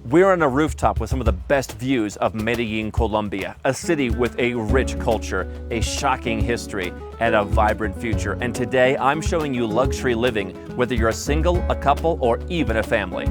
We're on a rooftop with some of the best views of Medellin, Colombia, a city with a rich culture, a shocking history, and a vibrant future. And today I'm showing you luxury living, whether you're a single, a couple, or even a family.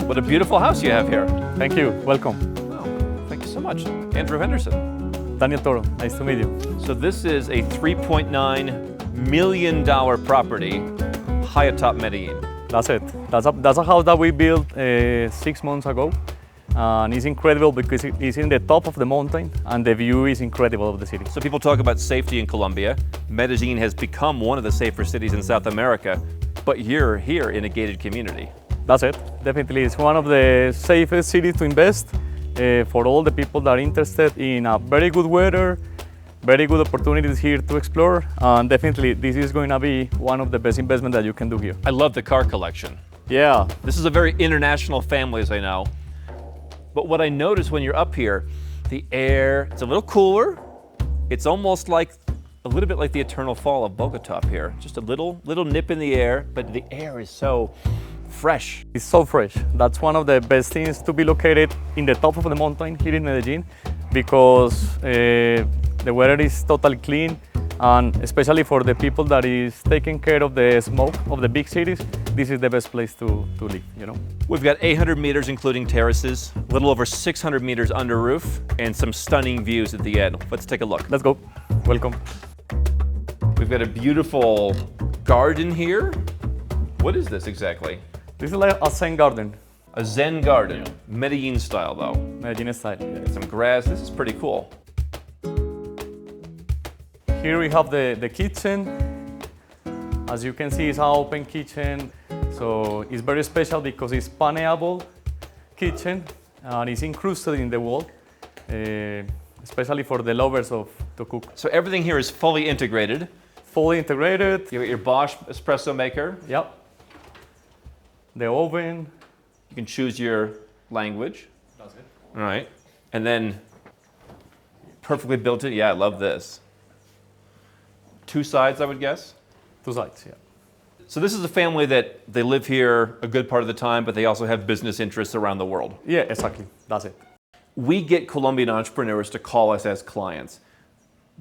What a beautiful house you have here. Thank you. Welcome. Oh, thank you so much. Andrew Henderson. Daniel Toro. Nice to meet you. So this is a $3.9 million property high atop Medellin. That's it. That's a house that we built 6 months ago. And it's incredible because it's in the top of the mountain and the view is incredible of the city. So people talk about safety in Colombia. Medellin has become one of the safer cities in South America, but you're here in a gated community. That's it. Definitely, it's one of the safest cities to invest for all the people that are interested in a very good weather, very good opportunities here to explore, and definitely this is going to be one of the best investments that you can do here. I love the car collection. Yeah. This is a very international family, as I know. But what I notice when you're up here, the air, it's a little cooler. It's almost like a little bit like the eternal fall of Bogota up here. Just a little nip in the air, but the air is so fresh. It's so fresh. That's one of the best things to be located in the top of the mountain here in Medellin because the weather is totally clean, and especially for the people that is taking care of the smoke of the big cities, this is the best place to live, you know. We've got 800 meters including terraces, a little over 600 meters under roof, and some stunning views at the end. Let's take a look. Let's go. Welcome. We've got a beautiful garden here. What is this exactly? This is like a Zen garden. A Zen garden, Medellin style though. Medellin style. Yeah. Some grass, this is pretty cool. Here we have the kitchen. As you can see, it's an open kitchen. So it's very special because it's paneable kitchen and it's incrusted in the wall, especially for the lovers of to cook. So everything here is fully integrated. Fully integrated. You got your Bosch espresso maker. Yep. The oven. You can choose your language. That's it. All right. And then perfectly built it. Yeah, I love this. 2 sides, I would guess? 2 sides, yeah. So this is a family that they live here a good part of the time, but they also have business interests around the world. Yeah, exactly. That's it. We get Colombian entrepreneurs to call us as clients.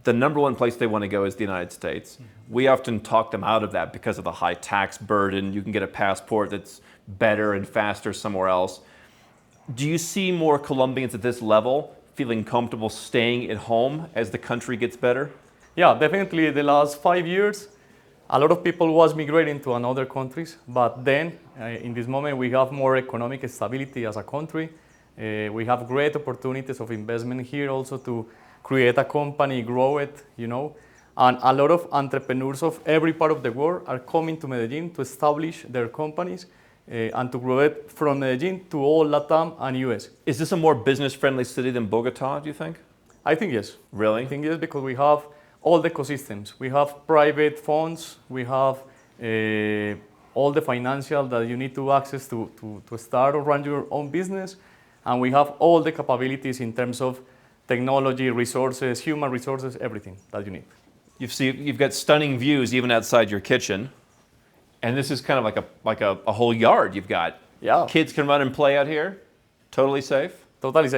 The number one place they want to go is the United States. We often talk them out of that because of the high tax burden. You can get a passport that's better and faster somewhere else. Do you see more Colombians at this level feeling comfortable staying at home as the country gets better? Yeah, definitely the last 5 years, a lot of people was migrating to another countries, but then in this moment we have more economic stability as a country. We have great opportunities of investment here also to create a company, grow it, you know. And a lot of entrepreneurs of every part of the world are coming to Medellin to establish their companies and to grow it from Medellin to all Latam and US. Is this a more business-friendly city than Bogota, do you think? I think yes. Really? I think yes, because we have all the ecosystems. We have private funds, we have all the financial that you need to access to start or run your own business, and we have all the capabilities in terms of technology, resources, human resources, everything that you need. You've got stunning views even outside your kitchen, and this is kind of like a whole yard you've got. Yeah. Kids can run and play out here, totally safe? Totally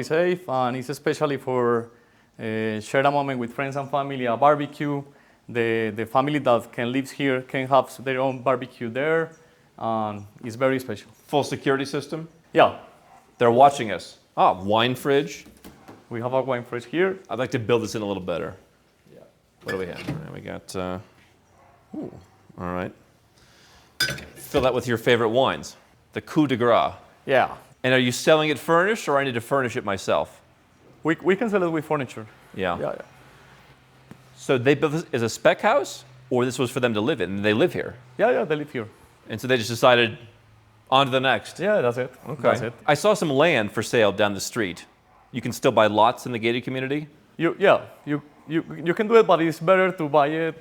safe, and it's especially for share a moment with friends and family, a barbecue. The family that can live here can have their own barbecue there, and it's very special. Full security system? Yeah. They're watching us. Wine fridge. We have a wine fridge here. I'd like to build this in a little better. Yeah. What do we have? All right, we got, all right. Fill that with your favorite wines. The coup de grace. Yeah. And are you selling it furnished, or I need to furnish it myself? We can sell it with furniture. Yeah. Yeah. So they built this as a spec house, or this was for them to live in, and they live here? Yeah, they live here. And so they just decided, on to the next. Yeah, that's it. Okay. That's it. I saw some land for sale down the street. You can still buy lots in the gated community? You can do it, but it's better to buy it.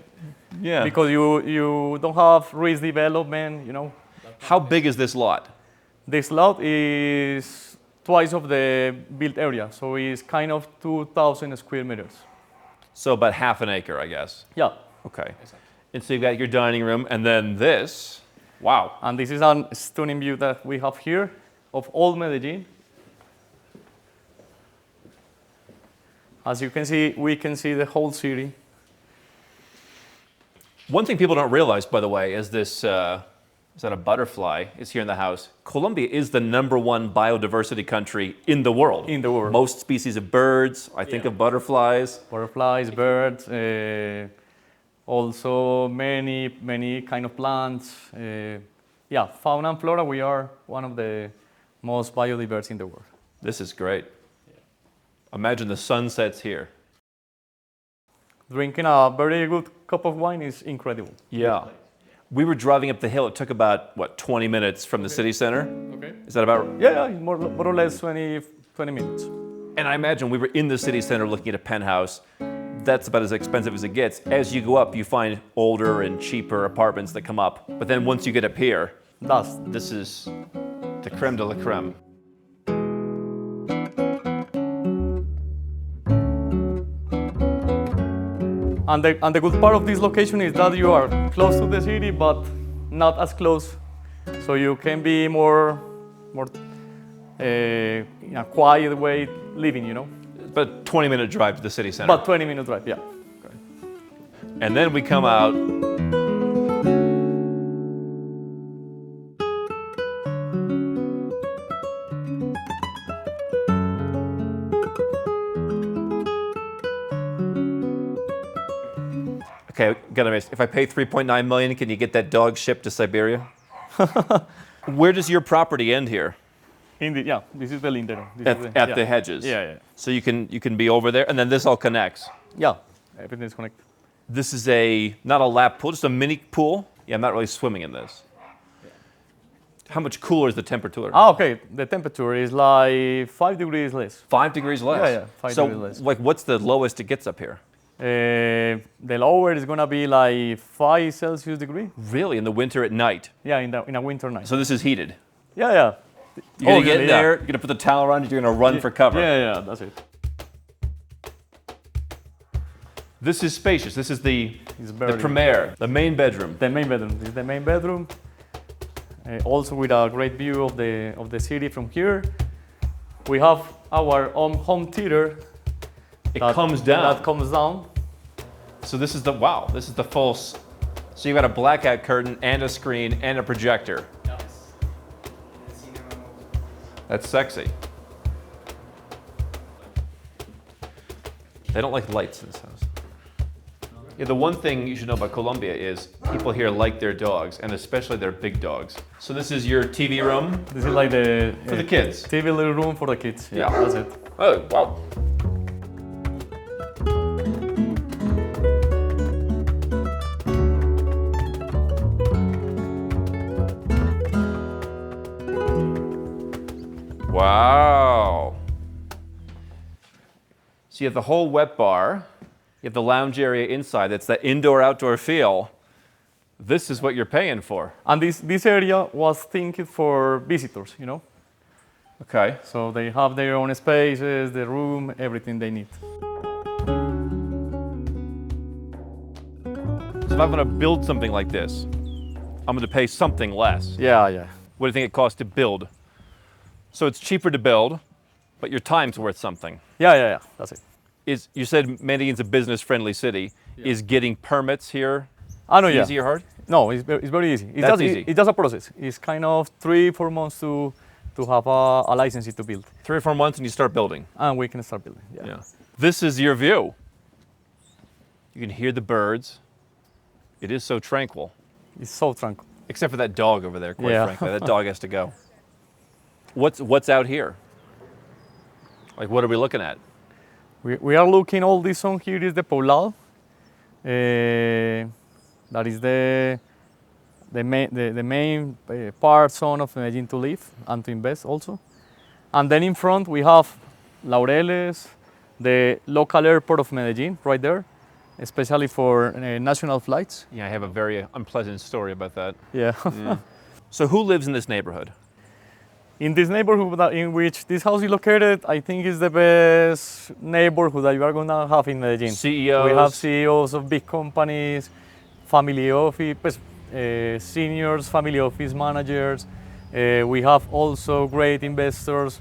Yeah. Because you don't have risk development, you know. How big is this lot? This lot is twice of the built area, so it's kind of 2,000 square meters. So about half an acre, I guess. Yeah. Okay. And so you've got your dining room, and then this. Wow. And this is a stunning view that we have here of old Medellin. As you can see, we can see the whole city. One thing people don't realize, by the way, is this, is that a butterfly is here in the house. Colombia is the #1 biodiversity country in the world. In the world. Most species of birds, I think of butterflies. Butterflies, birds, also many kind of plants. Yeah, fauna and flora, we are one of the most biodiverse in the world. This is great. Imagine the sunsets here. Drinking a very good cup of wine is incredible. Yeah. We were driving up the hill. It took about, what, 20 minutes from the city center? Okay. Is that about? Yeah, more or less 20 minutes. And I imagine we were in the city center looking at a penthouse. That's about as expensive as it gets. As you go up, you find older and cheaper apartments that come up. But then once you get up here, this is the creme de la creme. And the good part of this location is that you are close to the city, but not as close. So you can be more in a quiet way living, you know. But 20-minute drive to the city center. But 20-minute drive, yeah. Okay. And then we come out. Okay, gotta miss. If I pay 3.9 million, can you get that dog shipped to Siberia? Where does your property end here? Yeah, this is the lindero. At the hedges. Yeah. So you can be over there, and then this all connects. Yeah, everything is connected. This is not a lap pool, just a mini pool. Yeah, I'm not really swimming in this. How much cooler is the temperature? Okay. The temperature is like 5 degrees less. 5 degrees less. Yeah, 5 degrees less. So, like, what's the lowest it gets up here? The lower is gonna be like 5 Celsius degree. Really, in the winter at night? Yeah, in a winter night. So this is heated. Yeah. You're gonna get in there. You're gonna put the towel around you. You're gonna run for cover. Yeah, that's it. This is spacious. This is the very premier, the main bedroom. The main bedroom. This is the main bedroom. Also with a great view of the city from here. We have our own home theater. It comes down. That comes down. So this is the full. So you got a blackout curtain and a screen and a projector. That's sexy. They don't like lights in this house. Yeah, the one thing you should know about Colombia is people here like their dogs, and especially their big dogs. So this is your TV room? This is like for the kids. TV little room for the kids. Yeah. That's it. Oh, wow. Wow. So you have the whole wet bar. You have the lounge area inside. That's that indoor-outdoor feel. This is what you're paying for. And this area was thinking for visitors, you know. Okay. So they have their own spaces, the room, everything they need. So if I'm going to build something like this, I'm going to pay something less. Yeah. What do you think it costs to build? So it's cheaper to build, but your time's worth something. Yeah. That's it. You said Medellin's a business-friendly city. Yeah. Is getting permits here easy or hard? No, it's very easy. That's easy. It's just a process. It's kind of 3-4 months to have a license to build. 3 or 4 months and you start building. And we can start building. Yeah. This is your view. You can hear the birds. It is so tranquil. It's so tranquil. Except for that dog over there, quite frankly. That dog has to go. What's out here? Like, what are we looking at? We are looking, all this on here is the Poblado. That is the main part zone of Medellin to live and to invest also. And then in front we have Laureles, the local airport of Medellin right there, especially for national flights. Yeah, I have a very unpleasant story about that. Yeah. So who lives in this neighborhood? In this neighborhood in which this house is located, I think is the best neighborhood that you are going to have in Medellin. CEOs? We have CEOs of big companies, family office, pues, seniors, family office managers. We have also great investors.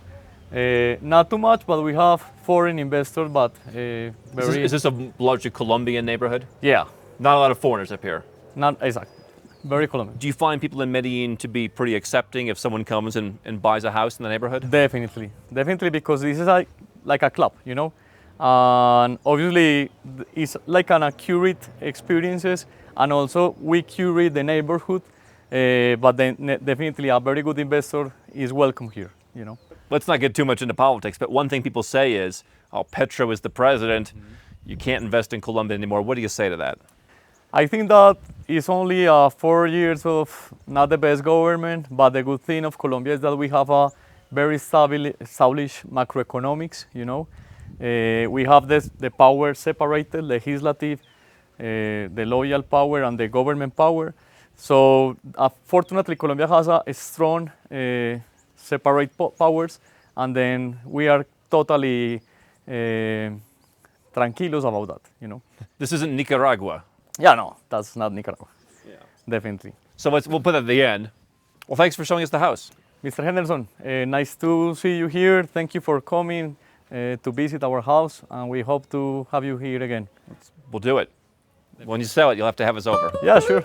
Not too much, but we have foreign investors, but very. Is this a largely Colombian neighborhood? Yeah, Not a lot of foreigners up here. not exactly. Very Colombian. Do you find people in Medellin to be pretty accepting if someone comes and buys a house in the neighborhood? Definitely, definitely, because this is like a club, you know, and obviously it's like an accurate experiences, and also we curate the neighborhood, but then definitely a very good investor is welcome here, you know. Let's not get too much into politics, but one thing people say is, oh, Petro is the president. You can't invest in Colombia anymore. What do you say to that? I think that it's only 4 years of not the best government, but the good thing of Colombia is that we have a very established macroeconomics, you know. We have the power separated, legislative, the local power and the government power. So fortunately, Colombia has a strong separate powers, and then we are totally tranquilos about that, you know. This isn't Nicaragua. Yeah, no, that's not Nicaragua. Yeah. Definitely. So we'll put that at the end. Well, thanks for showing us the house. Mr. Henderson, nice to see you here. Thank you for coming to visit our house, and we hope to have you here again. We'll do it. When you sell it, you'll have to have us over. Yeah, sure.